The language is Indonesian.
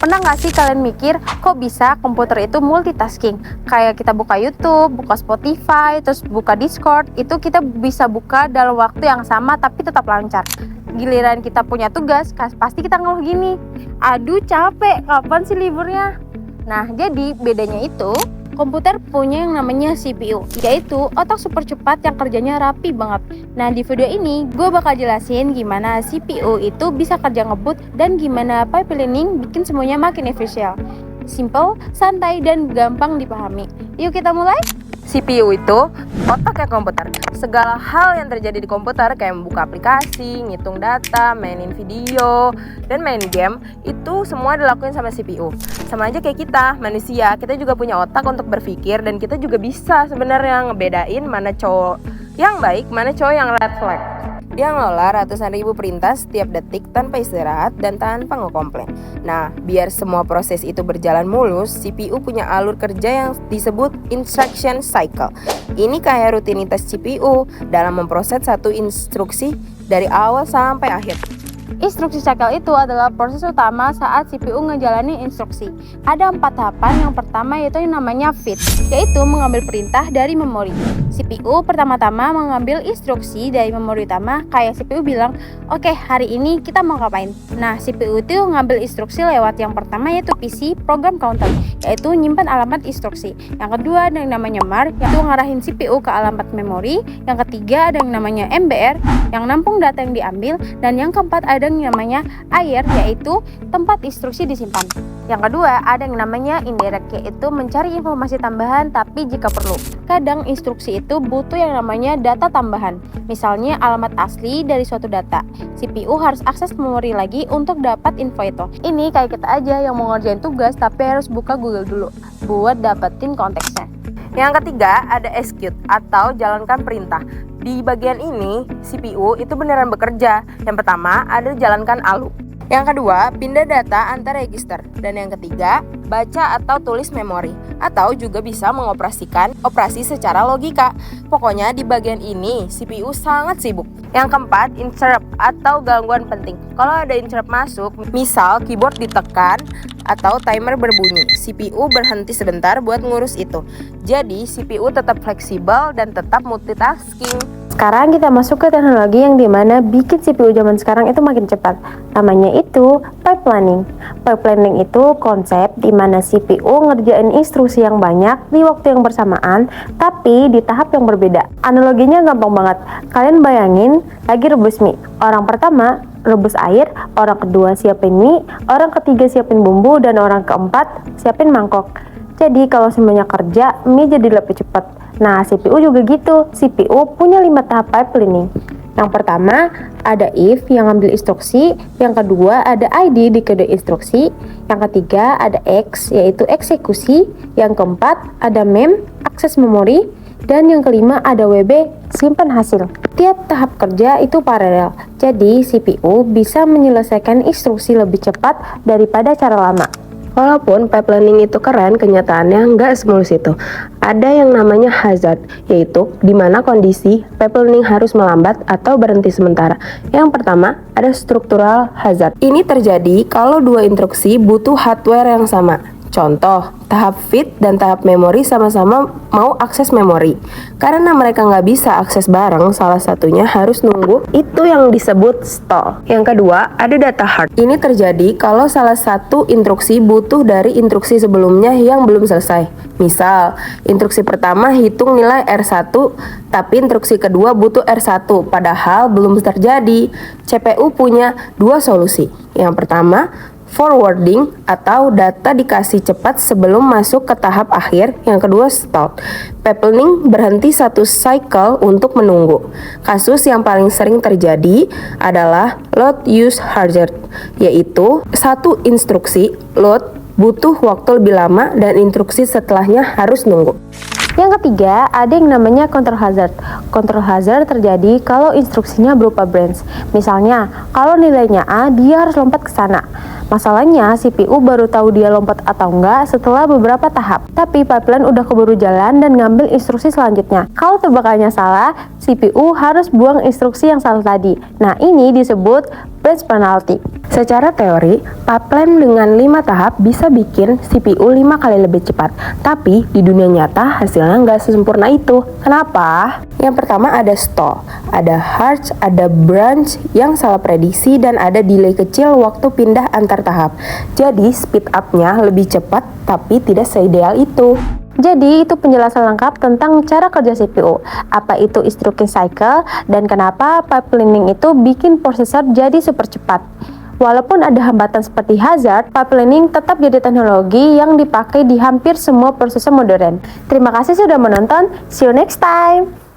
Pernah nggak sih kalian mikir, kok bisa komputer itu multitasking? Kayak kita buka YouTube, buka Spotify, terus buka Discord, itu kita bisa buka dalam waktu yang sama tapi tetap lancar. Giliran kita punya tugas, pasti kita ngeluh gini, aduh capek, kapan sih liburnya? Nah, jadi bedanya itu, komputer punya yang namanya CPU, yaitu otak super cepat yang kerjanya rapi banget. Nah, di video ini gue bakal jelasin gimana CPU itu bisa kerja ngebut dan gimana pipelining bikin semuanya makin efisien. Simple, santai, dan gampang dipahami. Yuk kita mulai. CPU itu otaknya komputer. Segala hal yang terjadi di komputer kayak membuka aplikasi, ngitung data, mainin video, dan main game, itu semua dilakuin sama CPU. Sama aja kayak kita, manusia, kita juga punya otak untuk berpikir dan kita juga bisa sebenarnya ngebedain mana cowok yang baik, mana cowok yang red flag. Dia ngelola ratusan ribu perintah setiap detik tanpa istirahat dan tanpa ngekomplain. Nah, biar semua proses itu berjalan mulus, CPU punya alur kerja yang disebut instruction cycle. Ini kayak rutinitas CPU dalam memproses satu instruksi dari awal sampai akhir. Instruksi cycle itu adalah proses utama saat CPU ngejalanin instruksi. Ada 4 tahapan. Yang pertama yaitu yang namanya feed, yaitu mengambil perintah dari memori. CPU pertama-tama mengambil instruksi dari memori utama, kayak CPU bilang, oke, hari ini kita mau ngapain? Nah, CPU itu ngambil instruksi lewat yang pertama yaitu PC, program counter, yaitu nyimpan alamat instruksi. Yang kedua ada yang namanya MAR, yaitu ngarahin CPU ke alamat memori. Yang ketiga ada yang namanya MBR, yang nampung data yang diambil. Dan yang keempat ada yang namanya AIR, yaitu tempat instruksi disimpan. Yang kedua ada yang namanya indirect, yaitu mencari informasi tambahan tapi jika perlu. Kadang instruksi itu butuh yang namanya data tambahan, misalnya alamat asli dari suatu data. CPU harus akses memori lagi untuk dapat info itu. Ini kayak kita aja yang mau ngerjain tugas tapi harus buka Google dulu buat dapetin konteksnya. Yang ketiga ada execute atau jalankan perintah. Di bagian ini, CPU itu beneran bekerja. Yang pertama ada jalankan ALU. Yang kedua, pindah data antar register. Dan yang ketiga, baca atau tulis memori. Atau juga bisa mengoperasikan operasi secara logika. Pokoknya di bagian ini, CPU sangat sibuk. Yang keempat, interrupt atau gangguan penting. Kalau ada interrupt masuk, misal keyboard ditekan atau timer berbunyi, CPU berhenti sebentar buat ngurus itu. Jadi, CPU tetap fleksibel dan tetap multitasking. Sekarang kita masuk ke teknologi yang dimana bikin CPU zaman sekarang itu makin cepat. Namanya itu pipelining. Pipelining itu konsep dimana CPU ngerjain instruksi yang banyak di waktu yang bersamaan, tapi di tahap yang berbeda. Analoginya gampang banget. Kalian bayangin lagi rebus mie. Orang pertama rebus air, orang kedua siapin mie, orang ketiga siapin bumbu, dan orang keempat siapin mangkok. Jadi kalau semuanya kerja, mie jadi lebih cepat. Nah, CPU juga gitu. CPU punya 5 tahap pipelining. Yang pertama, ada if yang ngambil instruksi. Yang kedua, ada ID di kode instruksi. Yang ketiga, ada X, yaitu eksekusi. Yang keempat, ada mem, akses memori. Dan yang kelima, ada WB, simpan hasil. Tiap tahap kerja itu paralel. Jadi, CPU bisa menyelesaikan instruksi lebih cepat daripada cara lama. Walaupun pipelining itu keren, kenyataannya nggak semulus itu. Ada yang namanya hazard, yaitu di mana kondisi pipelining harus melambat atau berhenti sementara. Yang pertama, ada structural hazard. Ini terjadi kalau dua instruksi butuh hardware yang sama. Contoh, tahap feed dan tahap memori sama-sama mau akses memori. Karena mereka nggak bisa akses bareng, salah satunya harus nunggu, itu yang disebut stall. Yang kedua, ada data hard. Ini terjadi kalau salah satu instruksi butuh dari instruksi sebelumnya yang belum selesai. Misal, instruksi pertama hitung nilai R1, tapi instruksi kedua butuh R1, padahal belum terjadi. CPU punya dua solusi. Yang pertama, forwarding atau data dikasih cepat sebelum masuk ke tahap akhir. Yang kedua, stall. Pipelining berhenti satu cycle untuk menunggu. Kasus yang paling sering terjadi adalah load use hazard, yaitu satu instruksi load butuh waktu lebih lama dan instruksi setelahnya harus nunggu. Yang ketiga, ada yang namanya control hazard. Control hazard terjadi kalau instruksinya berupa branch. Misalnya, kalau nilainya A, dia harus lompat ke sana. Masalahnya, CPU baru tahu dia lompat atau enggak setelah beberapa tahap. Tapi pipeline udah keburu jalan dan ngambil instruksi selanjutnya. Kalau tebakannya salah, CPU harus buang instruksi yang salah tadi. Nah, ini disebut branch penalty. Secara teori, pipeline dengan 5 tahap bisa bikin CPU 5 kali lebih cepat. Tapi di dunia nyata hasilnya nggak sesempurna itu. Kenapa? Yang pertama ada stall, ada harsh, ada branch yang salah prediksi, dan ada delay kecil waktu pindah antar tahap. Jadi speed up-nya lebih cepat tapi tidak seideal itu. Jadi itu penjelasan lengkap tentang cara kerja CPU, apa itu instruction cycle, dan kenapa pipelining itu bikin prosesor jadi super cepat. Walaupun ada hambatan seperti hazard, pipelining tetap jadi teknologi yang dipakai di hampir semua prosesor modern. Terima kasih sudah menonton, see you next time!